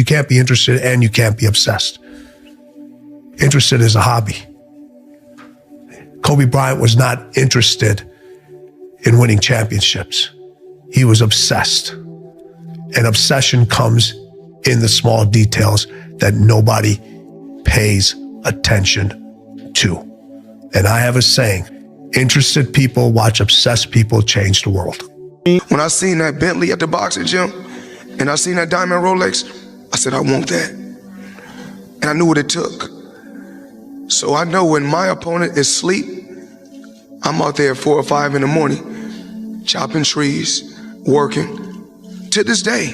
You can't be interested and you can't be obsessed. Interested is a hobby. Kobe Bryant was not interested in winning championships. He was obsessed. And obsession comes in the small details that nobody pays attention to. And I have a saying, interested people watch obsessed people change the world. When I seen that Bentley at the boxing gym and I seen that diamond Rolex, I said, I want that. And I knew what it took. So I know when my opponent is asleep, I'm out there at 4 or 5 in the morning, chopping trees, working, to this day.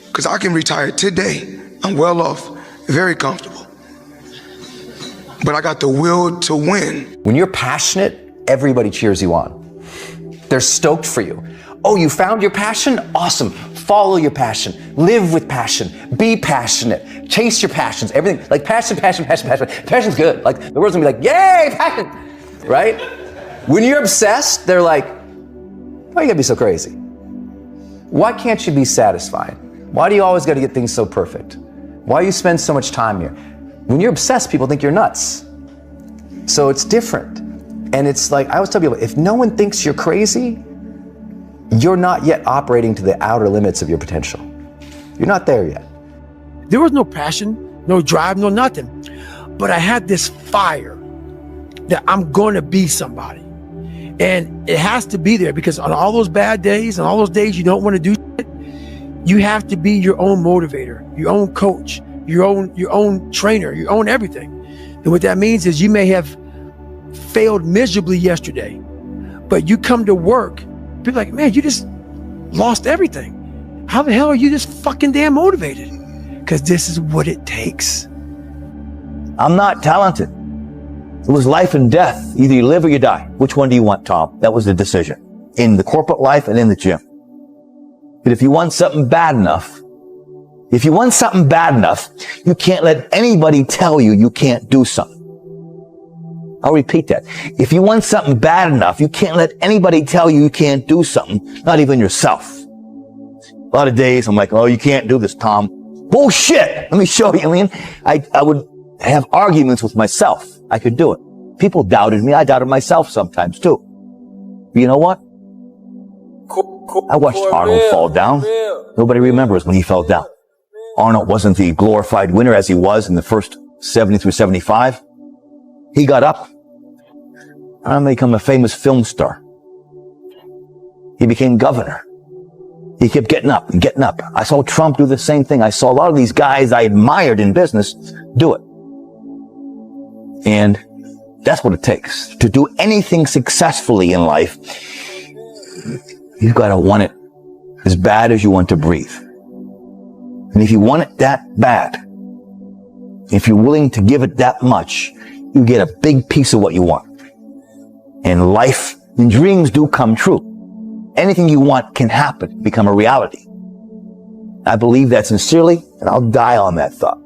Because I can retire today. I'm well off, very comfortable. But I got the will to win. When you're passionate, everybody cheers you on. They're stoked for you. Oh, you found your passion? Awesome. Follow your passion. Live with passion. Be passionate. Chase your passions. Everything. Like passion. Passion's good. Like the world's gonna be like, yay, passion. Right? When you're obsessed, they're like, why you gotta be so crazy? Why can't you be satisfied? Why do you always gotta get things so perfect? Why do you spend so much time here? When you're obsessed, people think you're nuts. So it's different. And it's like, I always tell people, if no one thinks you're crazy, you're not yet operating to the outer limits of your potential. You're not there yet. There was no passion, no drive, no nothing. But I had this fire that I'm going to be somebody. And it has to be there because on all those bad days and all those days you don't want to do shit, you have to be your own motivator, your own coach, your own trainer, your own everything. And what that means is you may have failed miserably yesterday, but you come to work, people are like, man, you just lost everything. How the hell are you just fucking damn motivated? Because this is what it takes. I'm not talented. It was life and death. Either you live or you die. Which one do you want, Tom? That was the decision. In the corporate life and in the gym. But if you want something bad enough, you can't let anybody tell you you can't do something. I'll repeat that. If you want something bad enough, you can't let anybody tell you you can't do something, not even yourself. A lot of days I'm like, oh, you can't do this, Tom. Bullshit! Let me show you. I mean, I would have arguments with myself. I could do it. People doubted me. I doubted myself sometimes too. But you know what? I watched Arnold fall down. Nobody remembers when he fell down. Arnold wasn't the glorified winner as he was in the first 70 through 75. He got up and became a famous film star. He became governor. He kept getting up and getting up. I saw Trump do the same thing. I saw a lot of these guys I admired in business do it. And that's what it takes. To do anything successfully in life, you've got to want it as bad as you want to breathe. And if you want it that bad, if you're willing to give it that much, you get a big piece of what you want. And life and dreams do come true. Anything you want can happen, become a reality. I believe that sincerely, and I'll die on that thought.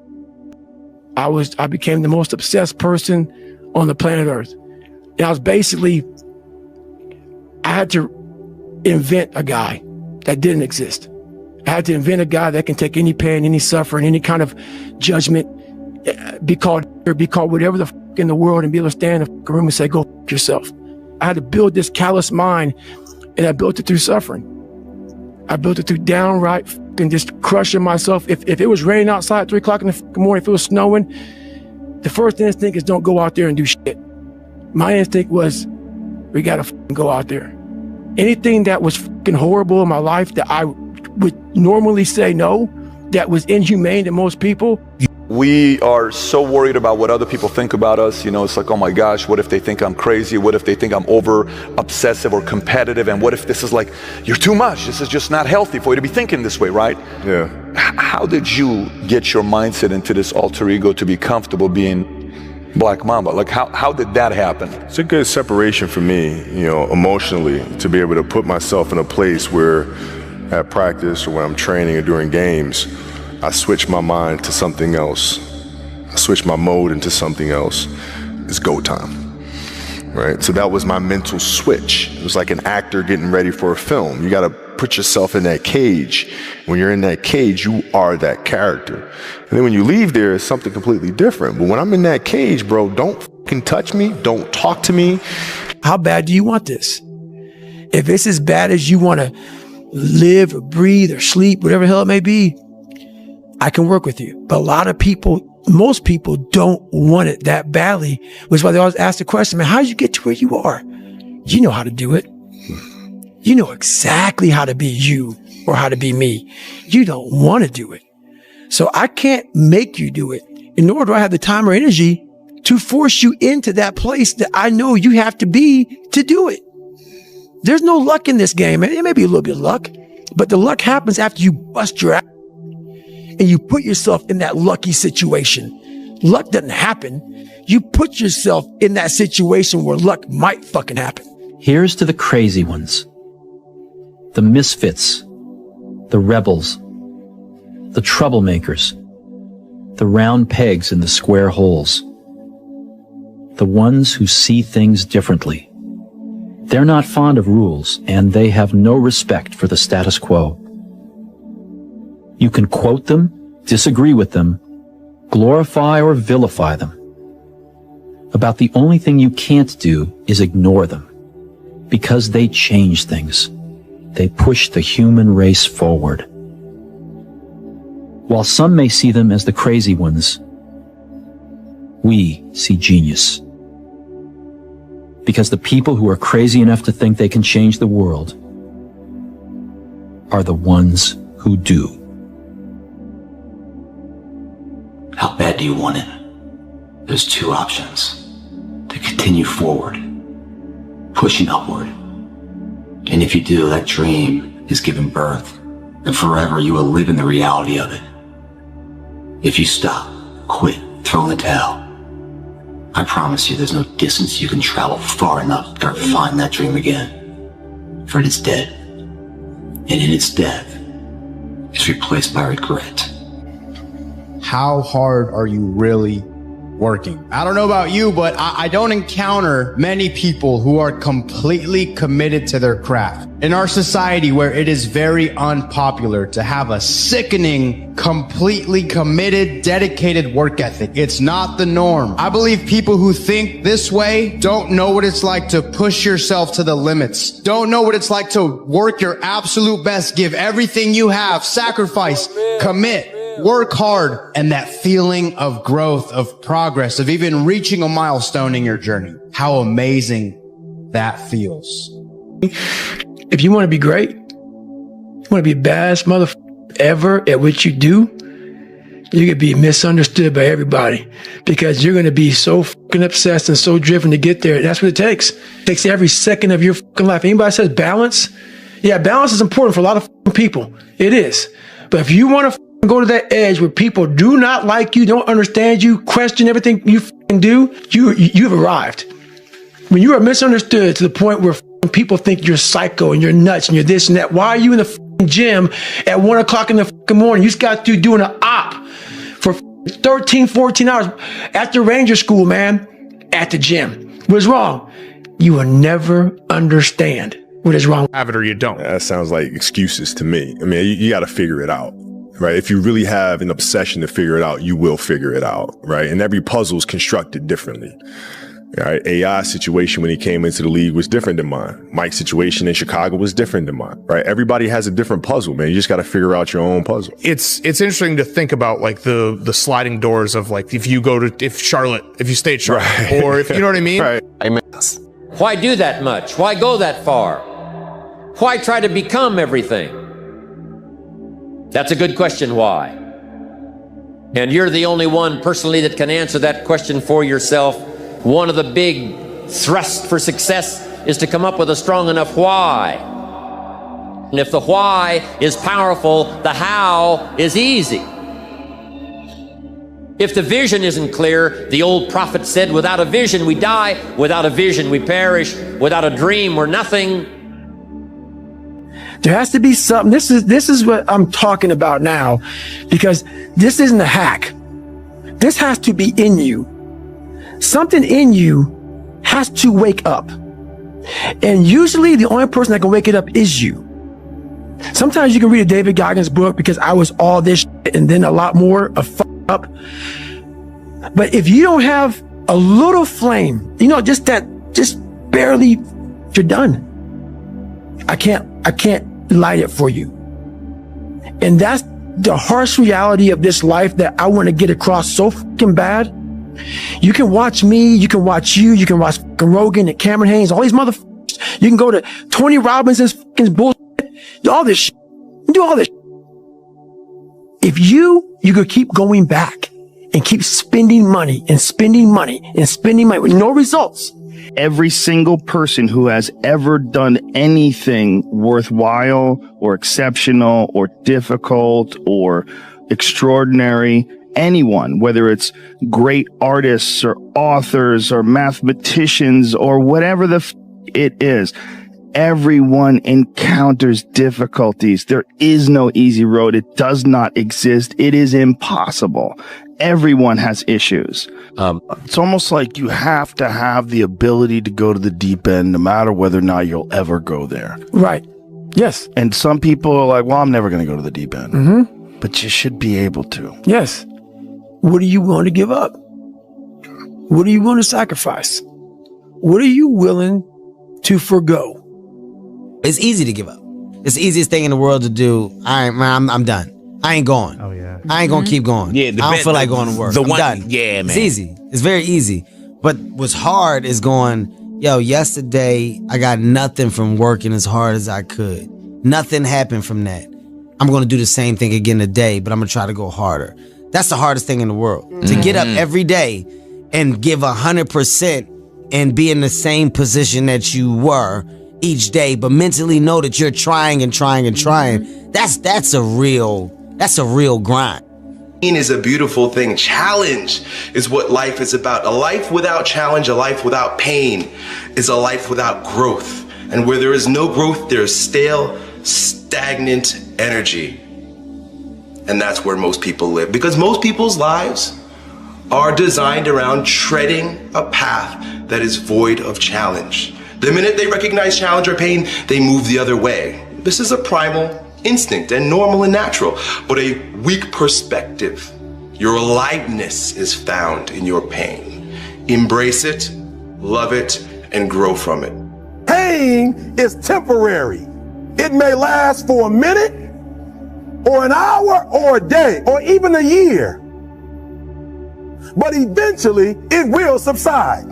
I became the most obsessed person on the planet Earth. And I was basically, I had to invent a guy that didn't exist. I had to invent a guy that can take any pain, any suffering, any kind of judgment, be called whatever the fuck in the world, and be able to stand in the room and say, go fuck yourself. I had to build this callous mind, and I built it through suffering. I built it through downright fucking just crushing myself. If it was raining outside at 3 o'clock in the morning, if it was snowing, the first instinct is don't go out there and do shit. My instinct was, we gotta fucking go out there. Anything that was fucking horrible in my life that I would normally say no, that was inhumane to most people. We are so worried about what other people think about us. You know, it's like, oh my gosh, what if they think I'm crazy? What if they think I'm over obsessive or competitive? And what if this is like, you're too much. This is just not healthy for you to be thinking this way, right? Yeah. How did you get your mindset into this alter ego to be comfortable being Black Mamba? Like, how did that happen? It's a good separation for me, you know, emotionally, to be able to put myself in a place where at practice or when I'm training or during games, I switch my mind to something else. I switch my mode into something else. It's go time, right? So that was my mental switch. It was like an actor getting ready for a film. You gotta put yourself in that cage. When you're in that cage, you are that character. And then when you leave there, it's something completely different. But when I'm in that cage, bro, don't fucking touch me. Don't talk to me. How bad do you want this? If it's as bad as you want to live or breathe or sleep, whatever the hell it may be, I can work with you. But a lot of people, most people don't want it that badly, which is why they always ask the question, man, how did you get to where you are? You know how to do it. You know exactly how to be you or how to be me. You don't want to do it. So I can't make you do it, and nor do I have the time or energy to force you into that place that I know you have to be to do it. There's no luck in this game, man. It may be a little bit of luck, but the luck happens after you bust your ass and you put yourself in that lucky situation. Luck doesn't happen. You put yourself in that situation where luck might fucking happen. Here's to the crazy ones, the misfits, the rebels, the troublemakers, the round pegs in the square holes, the ones who see things differently. They're not fond of rules, and they have no respect for the status quo. You can quote them, disagree with them, glorify or vilify them. About the only thing you can't do is ignore them, because they change things. They push the human race forward. While some may see them as the crazy ones, we see genius. Because the people who are crazy enough to think they can change the world are the ones who do. How bad do you want it? There's two options. To continue forward, pushing upward. And if you do, that dream is given birth, and forever you will live in the reality of it. If you stop, quit, throw in the towel, I promise you there's no distance you can travel far enough to ever find that dream again. For it is dead. And in its death, it's replaced by regret. How hard are you really working? I don't know about you, but I don't encounter many people who are completely committed to their craft. In our society where it is very unpopular to have a sickening, completely committed, dedicated work ethic, it's not the norm. I believe people who think this way don't know what it's like to push yourself to the limits, don't know what it's like to work your absolute best, give everything you have, sacrifice, commit, work hard, and that feeling of growth, of progress, of even reaching a milestone in your journey. How amazing that feels. If you want to be great, you want to be the baddest motherfucker ever at what you do, you're going to be misunderstood by everybody because you're going to be so fucking obsessed and so driven to get there. That's what it takes. It takes every second of your fucking life. Anybody says balance? Yeah, balance is important for a lot of fucking people. It is. But if you want to go to that edge where people do not like you, don't understand you, question everything you fucking do, you've arrived. When you are misunderstood to the point where people think you're psycho and you're nuts and you're this and that, why are you in the fucking gym at 1 o'clock in the fucking morning? You just got through doing an op for 13, 14 hours at the Ranger School, man, at the gym. What's wrong? You will never understand what is wrong. Have it or you don't. That sounds like excuses to me. I mean, you got to figure it out. Right? If you really have an obsession to figure it out, you will figure it out, right? And every puzzle is constructed differently. Right? AI's situation when he came into the league was different than mine. Mike's situation in Chicago was different than mine, right? Everybody has a different puzzle, man. You just got to figure out your own puzzle. It's interesting to think about like the sliding doors of like if you stay at Charlotte, right. Or if you know what I mean. Right. Why do that much? Why go that far? Why try to become everything? That's a good question, why? And you're the only one personally that can answer that question for yourself. One of the big thrusts for success is to come up with a strong enough why. And if the why is powerful, the how is easy. If the vision isn't clear, the old prophet said, without a vision we die, without a vision we perish, without a dream we're nothing. There has to be something. This is what I'm talking about now, because this isn't a hack. This has to be in you. Something in you has to wake up. And usually the only person that can wake it up is you. Sometimes you can read a David Goggins book because I was all this shit and then a lot more of fuck up. But if you don't have a little flame, just barely, you're done. I can't light it for you. And that's the harsh reality of this life that I want to get across so fucking bad. You can watch me, you can watch you can watch fucking Rogan and Cameron Haynes, all these motherfuckers. You can go to Tony Robbins's fucking bullshit, all this shit. Do all this shit. If you could keep going back and keep spending money and spending money and spending money with no results. Every single person who has ever done anything worthwhile or exceptional or difficult or extraordinary, anyone, whether it's great artists or authors or mathematicians or whatever it is, everyone encounters difficulties. There is no easy road. It does not exist. It is impossible. Everyone has issues. It's almost like you have to have the ability to go to the deep end no matter whether or not you'll ever go there. Right. Yes. And some people are like, well, I'm never going to go to the deep end. Mm-hmm. But you should be able to. Yes. What are you willing to give up? What are you willing to sacrifice? What are you willing to forgo? It's easy to give up. It's the easiest thing in the world to do. I'm done. I ain't going. Oh yeah. I ain't gonna keep going. Yeah. I don't feel like going to work. I'm done. Yeah, man. It's easy. It's very easy. But what's hard is going, yesterday I got nothing from working as hard as I could. Nothing happened from that. I'm gonna do the same thing again today, but I'm gonna try to go harder. That's the hardest thing in the world. To get up every day and give 100% and be in the same position that you were each day, but mentally know that you're trying and trying and trying. That's a real grind. Pain is a beautiful thing. Challenge is what life is about. A life without challenge, a life without pain is a life without growth. And where there is no growth, there is stale, stagnant energy. And that's where most people live. Because most people's lives are designed around treading a path that is void of challenge. The minute they recognize challenge or pain, they move the other way. This is a primal instinct and normal and natural, but a weak perspective. Your aliveness is found in your pain. Embrace it, love it, and grow from it. Pain is temporary. It may last for a minute, or an hour, or a day, or even a year. But eventually, it will subside,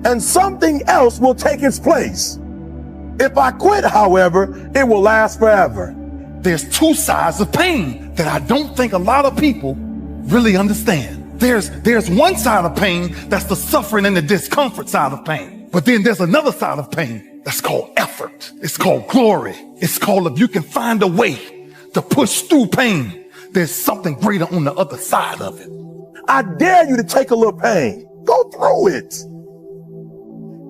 and something else will take its place. If I quit, however, it will last forever. There's two sides of pain that I don't think a lot of people really understand. There's one side of pain that's the suffering and the discomfort side of pain. But then there's another side of pain that's called effort. It's called glory. It's called if you can find a way to push through pain, there's something greater on the other side of it. I dare you to take a little pain. Go through it.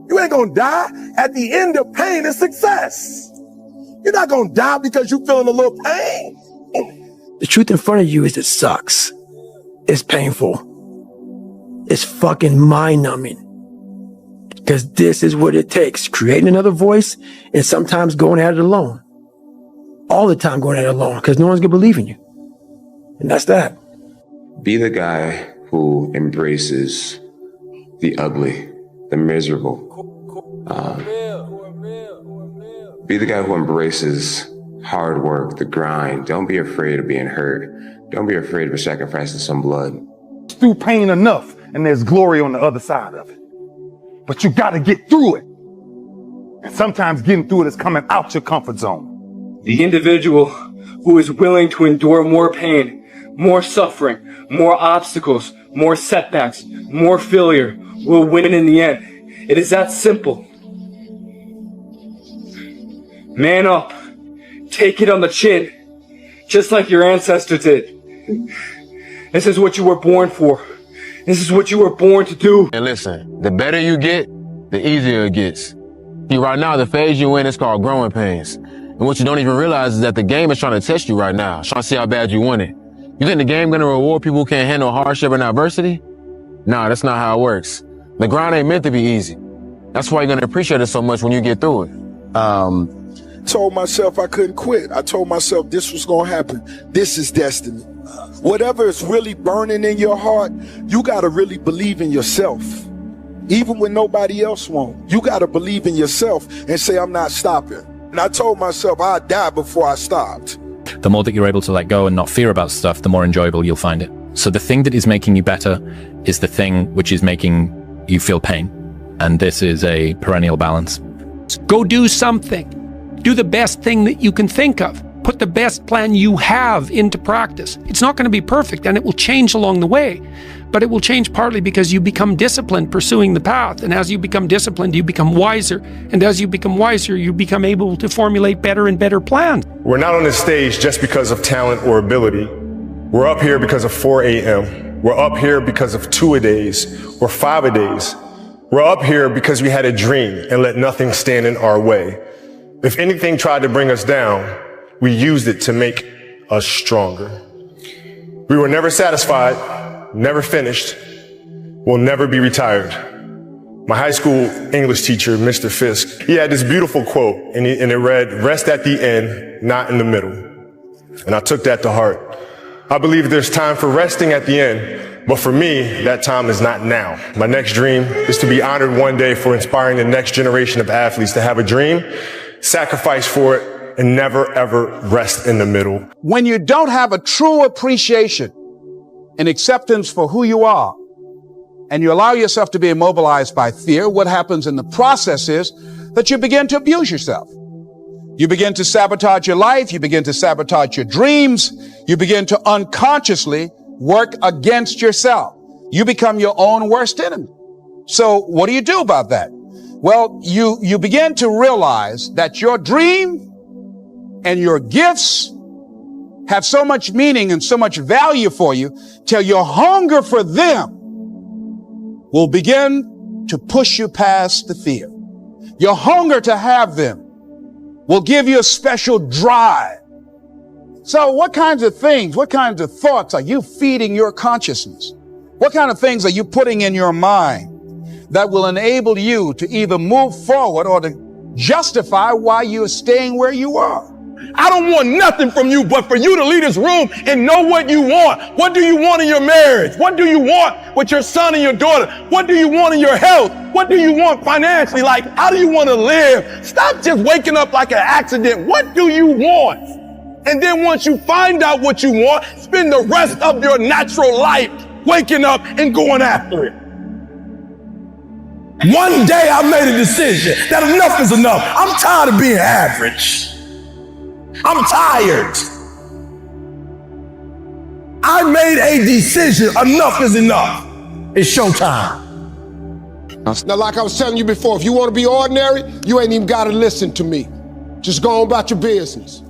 You ain't gonna die. At the end of pain is success. You're not gonna die because you're feeling a little pain. The truth in front of you is it sucks. It's painful. It's fucking mind-numbing. Because this is what it takes. Creating another voice and sometimes going at it alone. All the time going at it alone because no one's gonna believe in you. And that's that. Be the guy who embraces the ugly, the miserable. Be the guy who embraces hard work, the grind. Don't be afraid of being hurt. Don't be afraid of sacrificing some blood. Through pain enough, and there's glory on the other side of it. But you gotta get through it. And sometimes getting through it is coming out your comfort zone. The individual who is willing to endure more pain, more suffering, more obstacles, more setbacks, more failure will win in the end. It is that simple. Man up. Take it on the chin. Just like your ancestors did. This is what you were born for. This is what you were born to do. And listen, the better you get, the easier it gets. See, right now, the phase you're in is called growing pains. And what you don't even realize is that the game is trying to test you right now, trying to see how bad you want it. You think the game gonna reward people who can't handle hardship and adversity? Nah, that's not how it works. The grind ain't meant to be easy. That's why you're gonna appreciate it so much when you get through it. told myself I couldn't quit. I told myself this was gonna happen. This is destiny. Whatever is really burning in your heart, you gotta really believe in yourself. Even when nobody else won't, you gotta believe in yourself and say, I'm not stopping. And I told myself I'd die before I stopped. The more that you're able to let go and not fear about stuff, the more enjoyable you'll find it. So the thing that is making you better is the thing which is making you feel pain. And this is a perennial balance. Go do something. Do the best thing that you can think of. Put the best plan you have into practice. It's not going to be perfect, and it will change along the way. But it will change partly because you become disciplined pursuing the path. And as you become disciplined, you become wiser. And as you become wiser, you become able to formulate better and better plans. We're not on this stage just because of talent or ability. We're up here because of 4 a.m. We're up here because of 2-a-days or 5-a-days. We're up here because we had a dream and let nothing stand in our way. If anything tried to bring us down, we used it to make us stronger. We were never satisfied, never finished, will never be retired. My high school English teacher, Mr. Fisk, he had this beautiful quote, and it read, "Rest at the end, not in the middle." And I took that to heart. I believe there's time for resting at the end, but for me, that time is not now. My next dream is to be honored one day for inspiring the next generation of athletes to have a dream, sacrifice for it, and never ever rest in the middle. When you don't have a true appreciation and acceptance for who you are, and you allow yourself to be immobilized by fear, what happens in the process is that you begin to abuse yourself. You begin to sabotage your life. You begin to sabotage your dreams. You begin to unconsciously work against yourself. You become your own worst enemy. So what do you do about that? Well, you begin to realize that your dream and your gifts have so much meaning and so much value for you till your hunger for them will begin to push you past the fear. Your hunger to have them will give you a special drive. So what kinds of things, what kinds of thoughts are you feeding your consciousness? What kind of things are you putting in your mind that will enable you to either move forward or to justify why you're staying where you are? I don't want nothing from you but for you to leave this room and know what you want. What do you want in your marriage? What do you want with your son and your daughter? What do you want in your health? What do you want financially? Like, how do you want to live? Stop just waking up like an accident. What do you want? And then once you find out what you want, spend the rest of your natural life waking up and going after it. One day I made a decision that enough is enough. I'm tired of being average. I'm tired. I made a decision. Enough is enough. It's showtime. Now, like I was telling you before, if you want to be ordinary, you ain't even got to listen to me. Just go on about your business.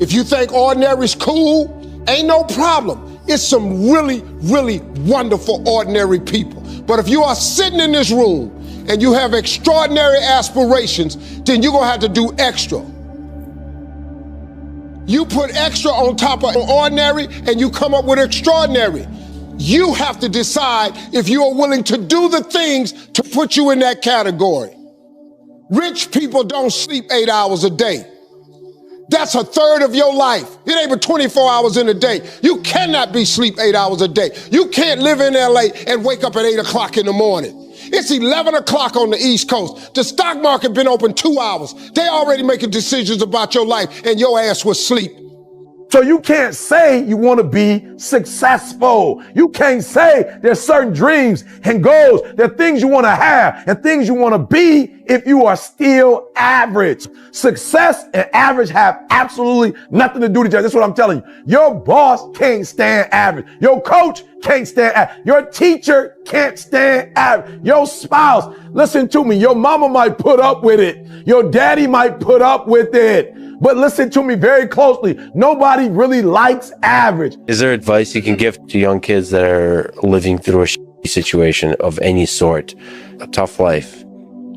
If you think ordinary's cool, ain't no problem. It's some really, really wonderful ordinary people. But if you are sitting in this room and you have extraordinary aspirations, then you're going to have to do extra. You put extra on top of ordinary and you come up with extraordinary. You have to decide if you are willing to do the things to put you in that category. Rich people don't sleep 8 hours a day. That's a third of your life. It ain't but 24 hours in a day. You cannot be sleep 8 hours a day. You can't live in LA and wake up at 8 o'clock in the morning. It's 11 o'clock on the East Coast. The stock market been open 2 hours. They already making decisions about your life and your ass was asleep. So you can't say you want to be successful. You can't say there's certain dreams and goals. There are things you want to have and things you want to be if you are still average. Success and average have absolutely nothing to do with each other. That's what I'm telling you. Your boss can't stand average. Your coach can't stand average. Your teacher can't stand average. Your spouse, listen to me, your mama might put up with it. Your daddy might put up with it. But listen to me very closely. Nobody really likes average. Is there advice you can give to young kids that are living through a shitty situation of any sort, a tough life?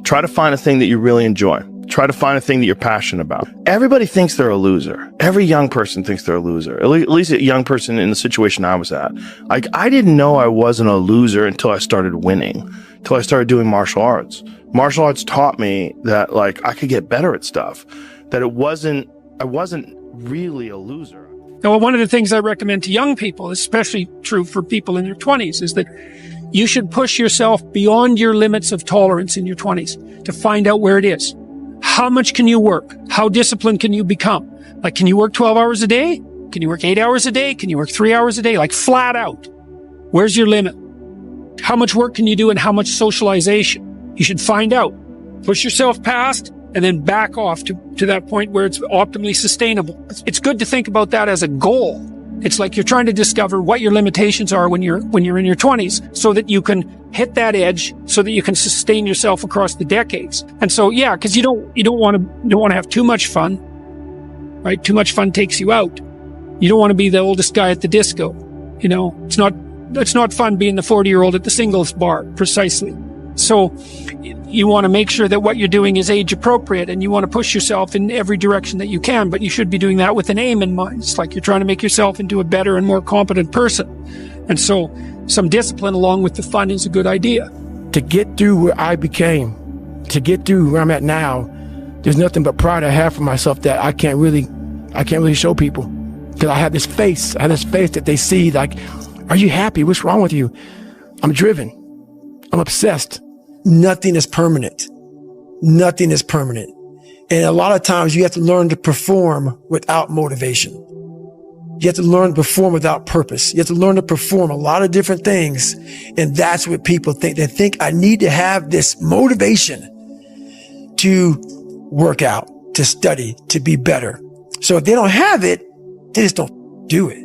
Try to find a thing that you really enjoy. Try to find a thing that you're passionate about. Everybody thinks they're a loser. Every young person thinks they're a loser. At least a young person in the situation I was at. Like, I didn't know I wasn't a loser until I started winning, until I started doing martial arts. Martial arts taught me that, like, I could get better at stuff. that I wasn't really a loser. Now, one of the things I recommend to young people, especially true for people in their 20s, is that you should push yourself beyond your limits of tolerance in your 20s to find out where it is. How much can you work? How disciplined can you become? Like, can you work 12 hours a day? Can you work 8 hours a day? Can you work 3 hours a day? Like, flat out. Where's your limit? How much work can you do and how much socialization? You should find out. Push yourself past and then back off to that point where it's optimally sustainable. It's good to think about that as a goal. It's like you're trying to discover what your limitations are when you're in your 20s so that you can hit that edge so that you can sustain yourself across the decades. And so, yeah, because you don't want to have too much fun, right? Too much fun takes you out. You don't want to be the oldest guy at the disco. You know, it's not fun being the 40-year-old at the singles bar, precisely. So you want to make sure that what you're doing is age appropriate, and you want to push yourself in every direction that you can, but you should be doing that with an aim in mind. It's like you're trying to make yourself into a better and more competent person. And so some discipline along with the fun is a good idea. To get through where I became, to get through where I'm at now, there's nothing but pride I have for myself that I can't really show people. Because I have this face that they see, like, are you happy? What's wrong with you? I'm driven. I'm obsessed. Nothing is permanent. Nothing is permanent. And a lot of times you have to learn to perform without motivation. You have to learn to perform without purpose. You have to learn to perform a lot of different things. And that's what people think. They think I need to have this motivation to work out, to study, to be better. So if they don't have it, they just don't do it.